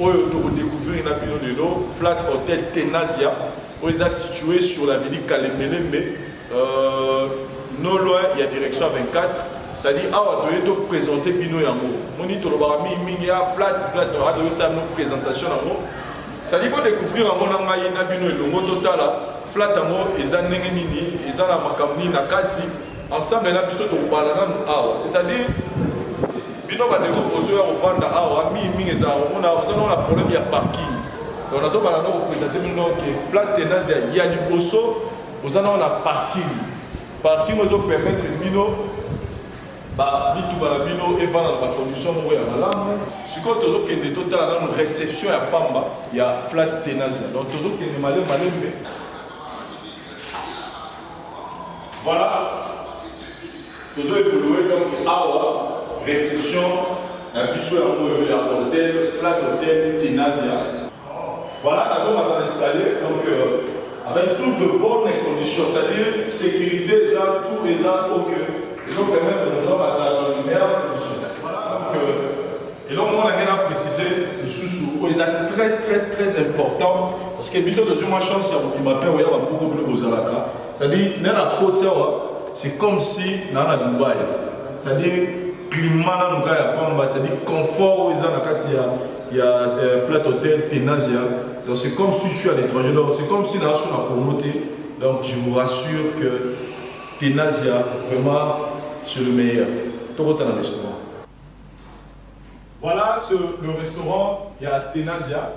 Speaker 13: oyo to découvrir na bino de l'eau Flat Hotel Tenazia où ils sont situés sur l'avenue Kalemelembe non loin il y a direction 24 ça dit awa to présenter bino yango moni to lobara mingi ya flat a de ça nos présentation yango ça dit pour découvrir yango na ngai na bino elongo totala Flat yango eza ndenge nini eza na makamni na kati ensemble na biso to balana awa c'est-à-dire bino bandeko ozo ya kovanda awa mingi eza on a problème ya parking donc nazo balana ko présenter bino que Flat Tenazia ya liboso ozana na parking ozo permettre bino ba bitu ba bino et va dans la condition mo ya malamu siko tozo kende totala na réception ya pamba ya Flat Tenazia donc tozo kende malembe voilà tozo évoluer donc awa réception la biso ya hôtel Flat Hotel Tenazia voilà nazo va installer donc avec toutes de bonnes conditions, c'est-à-dire sécurité, ça, tout les a ok. Et donc permettre de nous avoir dans les meilleures conditions. Voilà, donc, et donc on a précisé le sous-sous, très important, parce que bien sûr, de ma chance, il m'a permis d'avoir beaucoup de Bozalaka. C'est-à-dire, dans la côte, c'est comme si dans la Dubaï. C'est-à-dire, climat dans le c'est-à-dire confort, il y a Flat Hotel Tenazia. Donc c'est comme si je suis à l'étranger, donc c'est comme si dans ce qu'on a promoté. Donc je vous rassure que Tenazia, vraiment, c'est le meilleur. Tout le temps dans le restaurant. Voilà le restaurant, il y a Tenazia.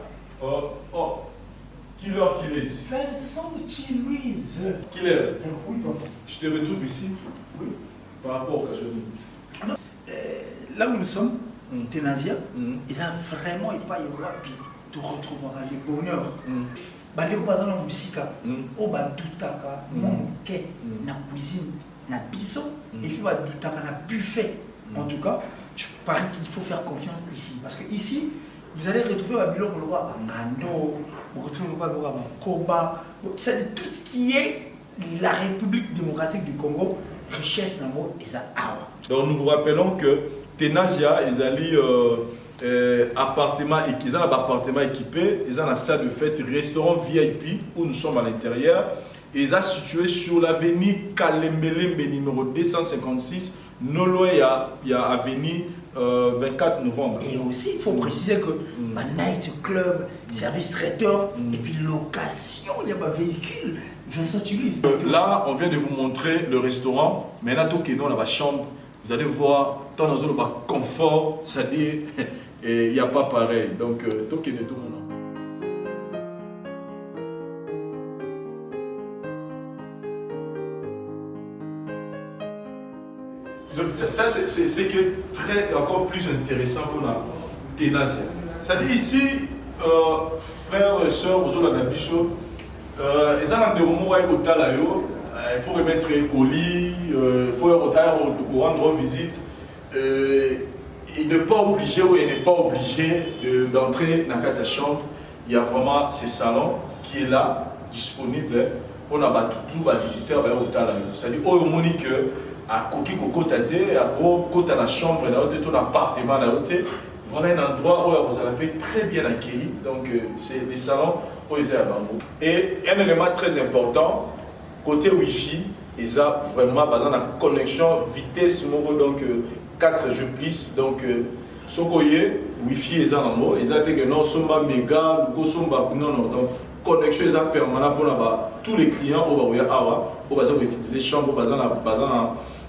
Speaker 13: Qui l'heure qu'il est Vincent Chiluise. Quelle heure? Oui, papa. Je te retrouve ici. Oui. Par rapport au occasion.
Speaker 14: Là où nous sommes, Tenazia, il a vraiment pas eu tu retrouveras le bonheur. Bandeko bazana musika, o badutaka monke na cuisine, na biso et puis badutaka na buffet. En tout cas, je parie qu'il faut faire confiance ici parce que ici vous allez retrouver Babylone le roi Mando, vous retrouvez le roi Koba, c'est tout ce qui est la République démocratique du Congo richesse nango eza awa.
Speaker 13: Donc nous vous rappelons que Tenazia, ils allaient appartement équipé, ils ont la salle de fête, restaurant VIP où nous sommes à l'intérieur. Ils sont situés sur l'avenue Kalembelembe numéro 256, non loin il y a avenue 24 novembre.
Speaker 14: Et aussi, il faut préciser que ma night club, service traiteur et puis location, il y a un véhicule. Vincent utilise.
Speaker 13: Là, on vient de vous montrer le restaurant. Maintenant, tout est dans la chambre. Vous allez voir, dans le confort, c'est-à-dire, il n'y a pas pareil. Donc, tout est tout le monde. Ça, c'est encore plus intéressant qu'on a Tenazia. C'est-à-dire ici, frères et sœurs, vous avez la bicho, ils ont il faut remettre au lit, il faut rendre visite. Il n'est pas obligé ou il n'est pas obligé d'entrer dans la chambre. Il y a vraiment ce salon qui est là, disponible. On a tout à visiter à c'est-à-dire, au Monique, à Koki Koko Tate, à gros côté à la chambre, ton appartement, voilà un endroit où vous allez très bien accueilli. Donc, c'est des salons où ils sont à Bambou. Et un élément très important, côté Wi-Fi, ils ont vraiment besoin de connexion vitesse, donc 4G+. Donc, ce Wi-Fi, ils ont un ils ont des non, méga, donc, connexion est permanente pour tous les clients au utiliser chambre, au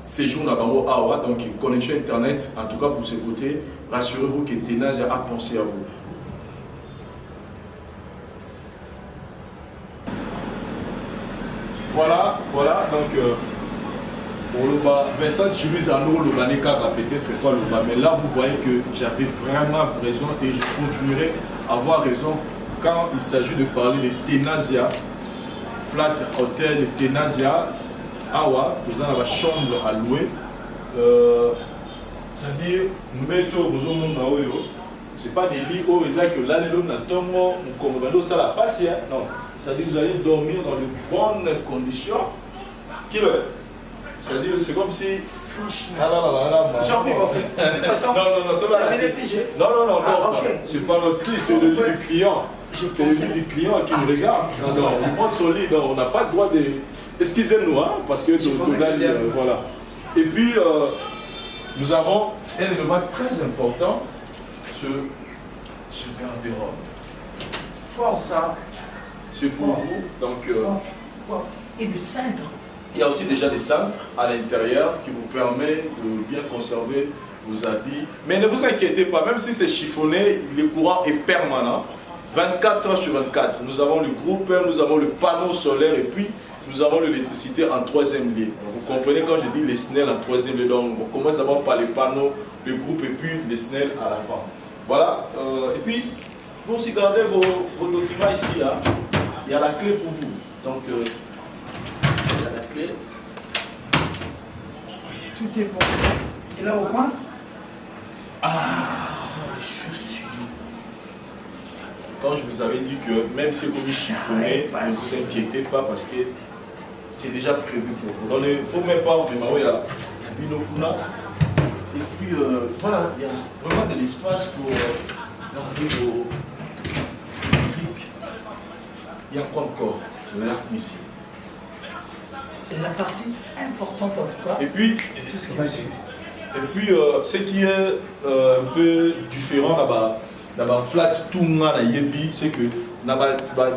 Speaker 13: séjour awa, donc connexion internet, en tout cas pour ce côté, rassurez-vous que Tenazia a pensé à vous. Voilà, donc pour le bas, Vincent Jules Arnaud, le Banéka va peut-être pas le bas, mais là vous voyez que j'avais vraiment raison et je continuerai à avoir raison quand il s'agit de parler de Tenazia, Flat Hotel de Tenazia, Awa, nous avons la chambre à louer. C'est-à-dire, nous mettons aux hommes, c'est pas des lits où ils ont que là, nous avons ça la passe, non. C'est-à-dire, vous allez dormir dans de bonnes conditions. C'est-à-dire, c'est comme si. Ah non,
Speaker 14: j'ai envie, en fait.
Speaker 13: Non, c'est pas notre lit, c'est le lit du client. C'est le lit du client qui nous regarde. Non, on monte son lit, on n'a pas le droit de. Excusez-nous, hein, parce que voilà. Et puis, nous avons un élément très important, ce garde-robe. Ça, c'est pour vous. Donc,
Speaker 14: et le cintre.
Speaker 13: Il y a aussi déjà des cintres à l'intérieur qui vous permettent de bien conserver vos habits. Mais ne vous inquiétez pas, même si c'est chiffonné, le courant est permanent. 24 heures sur 24. Nous avons le groupe, nous avons le panneau solaire et puis nous avons l'électricité en troisième ligne. Vous comprenez quand je dis les SNEL en troisième ligne. Donc on commence d'abord par les panneaux, le groupe et puis les SNEL à la fin. Voilà. Et puis, vous aussi gardez vos documents ici. Hein. Il y a la clé pour vous. Donc, il y a la clé.
Speaker 14: Tout est bon. Et là au coin?
Speaker 13: Les chaussures. Quand je vous avais dit que même si vous chiffonné, ne vous inquiétez pas parce que c'est déjà prévu pour vous. Donc, il ne faut même pas démarrer à Binokuna. Et puis, voilà, il y a vraiment de l'espace pour garder vos trucs. Il y a quoi encore? La cuisine.
Speaker 14: La partie importante en tout cas.
Speaker 13: Et puis,
Speaker 14: tout ce qui va suivre.
Speaker 13: Et puis, ce qui est un peu différent là-bas, flat tout le monde c'est que dans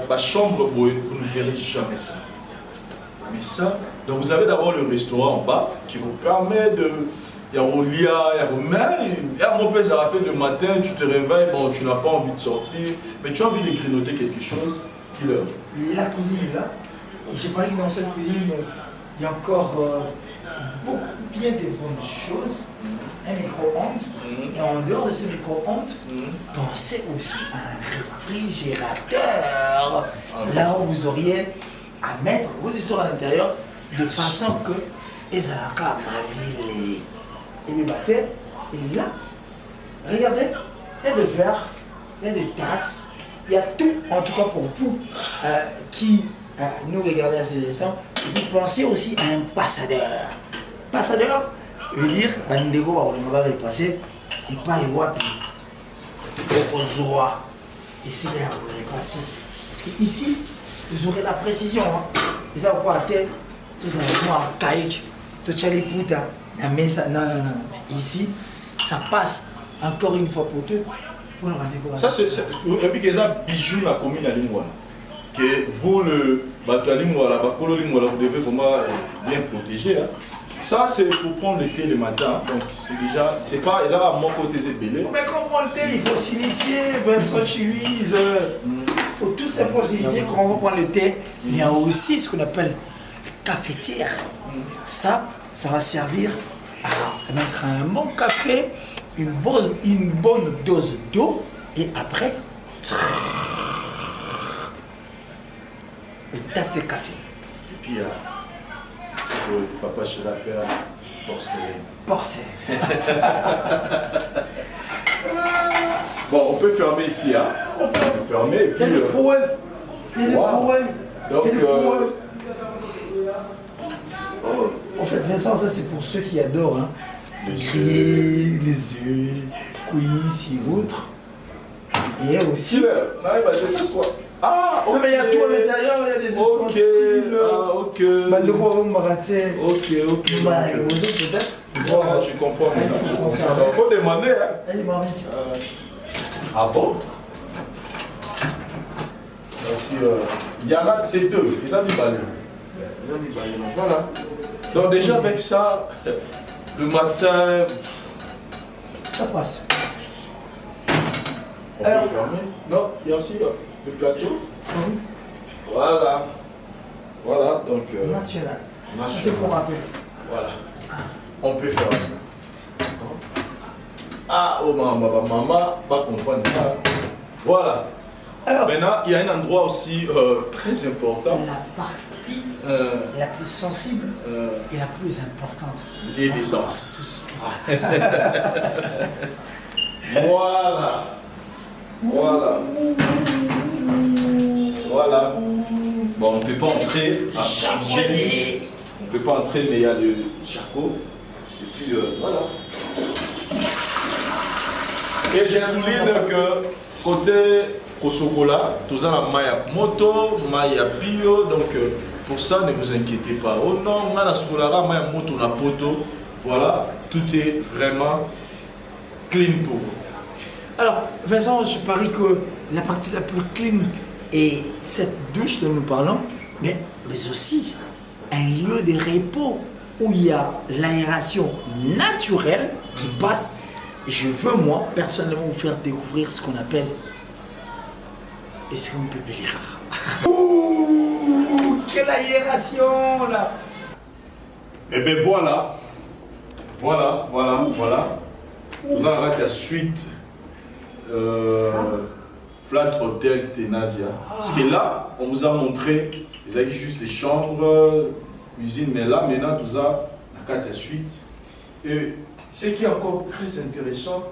Speaker 13: la chambre, vous ne verrez jamais ça. Mais ça, donc vous avez d'abord le restaurant en bas qui vous permet de. Il y a au lit, il y a au main, et à mon père, ça rappelle le matin, tu te réveilles, bon, tu n'as pas envie de sortir, mais tu as envie de grignoter quelque chose qui leur.
Speaker 14: La cuisine est là. Je n'ai pas eu dans cette cuisine, mais il y a encore beaucoup bien de bonnes choses. Un micro-ondes. Et en dehors de ce micro-ondes, pensez aussi à un réfrigérateur. Là où vous auriez à mettre vos histoires à l'intérieur de façon que les alaka malilés. Et les batteurs, et là, regardez, il y a des verres, il y a des tasses, il y a tout, en tout cas pour vous qui nous regardez à ces instants. Et puis pensez aussi à un ambassadeur. ambassadeur veut dire bandeko va repasser et pas y voir aux oies. Ici, là, vous repasser. Parce que ici, vous aurez la précision. Hein. Et ça, quoi, tout ça, moi, caïque, tout ça, les putas, la mesa, non. Ici, ça passe encore une fois pour tout.
Speaker 13: Ça, c'est. Et puis, ça, bijou, la commune à Lingouala. Que vous, le bateau à Lingouala, vous devez vraiment bien protéger. Hein. Ça, c'est pour prendre le thé le matin. Donc, c'est déjà. C'est pas. Ils ont à mon côté, c'est belé.
Speaker 14: Mais quand on prend le thé, il faut signifier Vincent Chihuise. Il faut tout simplement signifier quand on prend le thé. Il y a aussi ce qu'on appelle cafetière. Ça va servir à mettre un bon café, une bonne dose d'eau, et après, une tasse de café.
Speaker 13: Et puis, c'est que papa chez la père, porcelaine. Bon, on peut fermer ici, hein. On peut fermer. Et puis,
Speaker 14: il y a des poêles.
Speaker 13: Donc,
Speaker 14: en fait, Vincent, ça c'est pour ceux qui adorent. Hein. Les œufs, cuits, et autres. Et aussi.
Speaker 13: Je sais quoi. Ah,
Speaker 14: okay. Mais il y a tout à l'intérieur, il y a des ustensiles.
Speaker 13: Ah, ok. Ok. Voilà, je comprends. Il faut demander. Hein. Ah bon? Il y en a, c'est deux. Ils ont mis balai. Voilà. Donc déjà avec ça, le matin,
Speaker 14: ça passe.
Speaker 13: On peut fermer. Non, il y a aussi le plateau. Voilà. Voilà, donc.
Speaker 14: National. C'est pour rappeler.
Speaker 13: Voilà. On peut fermer. Ah, oh maman, pas comprendre. Voilà. Alors, maintenant, il y a un endroit aussi très important.
Speaker 14: La partie la plus sensible et la plus importante.
Speaker 13: Les naissances. Voilà. Bon, on ne peut pas entrer. On ne peut pas entrer, mais il y a le charcot. Et puis, voilà. Et je souligne que côté Kosokola, tout ça, Maya moto, Maya bio, donc pour ça, ne vous inquiétez pas. Oh non, Maya Sokolara, Maya moto, na poto. Voilà, tout est vraiment clean pour vous.
Speaker 14: Alors, Vincent, je parie que la partie la plus clean est cette douche dont nous parlons, mais aussi un lieu de repos où il y a l'aération naturelle qui passe. Je veux, moi, personnellement, vous faire découvrir ce qu'on appelle est-ce qu'on peut lire. Ouh, quelle aération là!
Speaker 13: Et bien voilà. Vous en avez la suite Flat Hotel Tenasia. Parce que là, on vous a montré, ils avaient juste des chambres, cuisine, mais là, maintenant, tout ça, la suite. Et ce qui est encore très intéressant,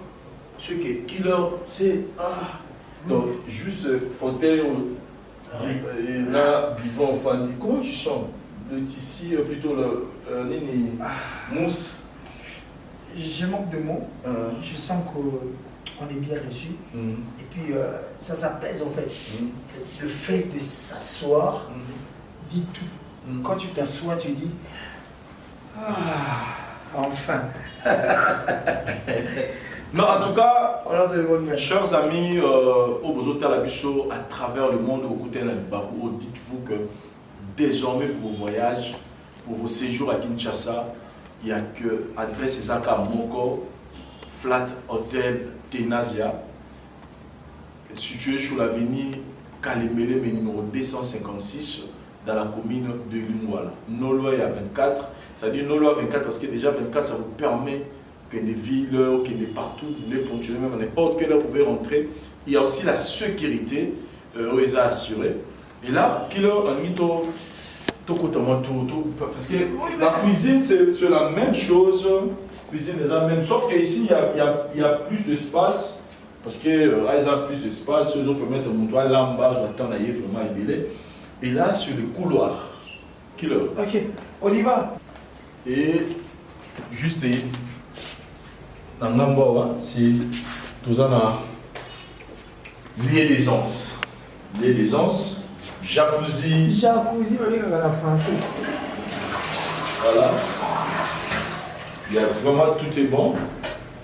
Speaker 13: c'est que Killer, c'est. Donc, juste fauteuil, là, vivant, enfin, comment tu sens? Le tissu, plutôt le mousse.
Speaker 14: Je manque de mots. Je sens qu'on est bien reçu. Et puis, ça s'apaise en fait. Le fait de s'asseoir dit tout. Quand tu t'assois, tu dis enfin.
Speaker 13: Non, en tout cas, chers amis, au Bozotel Abicho, à travers le monde, au côté de Bakou, dites-vous que désormais pour vos voyages, pour vos séjours à Kinshasa, il n'y a que adresse Zaka Moko, Flat Hotel Tenasia, situé sur l'avenue Kalemele, numéro 256, dans la commune de Lingouala. Noloy à 24, c'est-à-dire Noloy à 24 parce que déjà 24, ça vous permet que des villes, que des partout, vous voulez fonctionner, même à n'importe quelle heure, vous pouvez rentrer. Il y a aussi la sécurité, ils ont assuré. Et là, qui leur a mis tout, parce que la cuisine, c'est la même chose. La cuisine est la même, sauf qu'ici, il y a plus d'espace. Parce que ils ont plus d'espace, ils peuvent mettre mon toit là en bas, je m'attends à y vraiment ébélé. Et là, sur le couloir, qui leur.
Speaker 14: Ok, on y va.
Speaker 13: Et juste dans Namboa, c'est tout en liaisance. Liaisance, jacuzzi.
Speaker 14: Jacuzzi, on est dans la français.
Speaker 13: Voilà. Il y a vraiment tout est bon.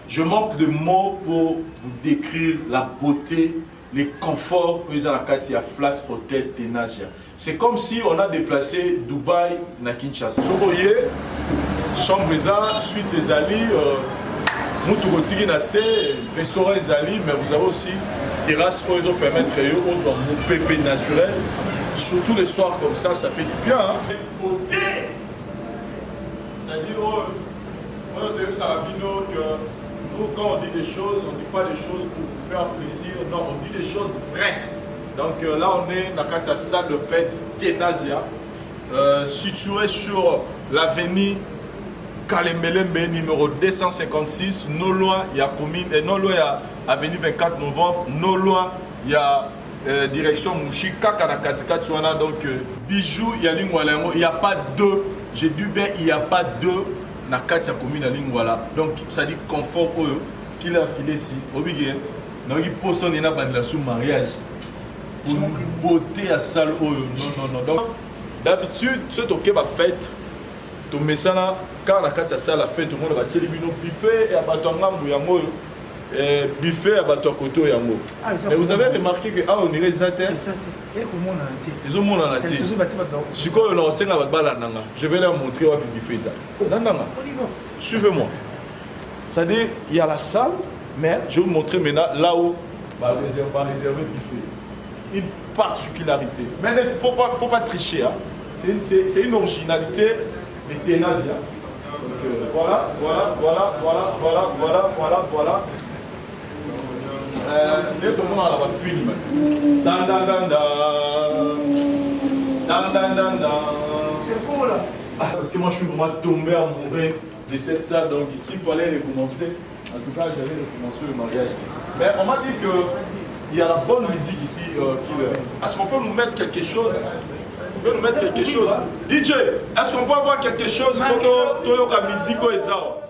Speaker 13: Je manque de mots pour vous décrire la beauté, les conforts que vous avez à Flat Hotel Tenasia. C'est comme si on a déplacé Dubaï à Kinshasa. Si vous voyez, chambre suite Zali, Moutourotigi Nassé, restaurant Zali, mais vous avez aussi terrasse pour vous permettre aux hommes pépé naturel. Surtout les soirs comme ça fait du bien. Hein. Beauté! C'est-à-dire, que nous, quand on dit des choses, on ne dit pas des choses pour faire plaisir, non, on dit des choses vraies. Donc là, on est dans la salle de fête Tenasia, située sur l'avenue Kalemelembe, numéro 256, non loin, il y a commune, non loin, il y a avenue 24 novembre, non loin, il y a direction Mouchi, Kakanakazika, donc bijoux, il y a Lingwalango, il n'y a pas deux, j'ai dit bien, il n'y a pas deux. Na kati ya commune Lingwala donc ça dit confort oyo qu'il est ici obligé na il poson na bandela sous mariage pour beauté à salle oyo non donc d'habitude ce toke ba fête to mesana car na kati ya salle la fête tout le monde va tirer bino buffet et abato ngambu ya moyo buffet abato koto ya ngo mais vous avez remarqué que on irait zater ils ont mon en été. Je vais leur montrer où il fait ça. Suivez-moi. C'est-à-dire, il y a la salle, mais je vais vous montrer maintenant là où on va réserver le buffet. Une particularité. Mais il ne faut pas tricher. Hein. C'est une originalité de Tenasia. Voilà. C'est tout le monde a un film. C'est beau là. Parce que moi je suis vraiment tombé amoureux de cette salle. Donc ici il fallait recommencer. En tout cas j'allais recommencer le mariage. Mais on m'a dit qu'il y a la bonne musique ici. Est-ce qu'on peut nous mettre quelque chose? DJ, est-ce qu'on peut avoir quelque chose pour la musique au Ezao?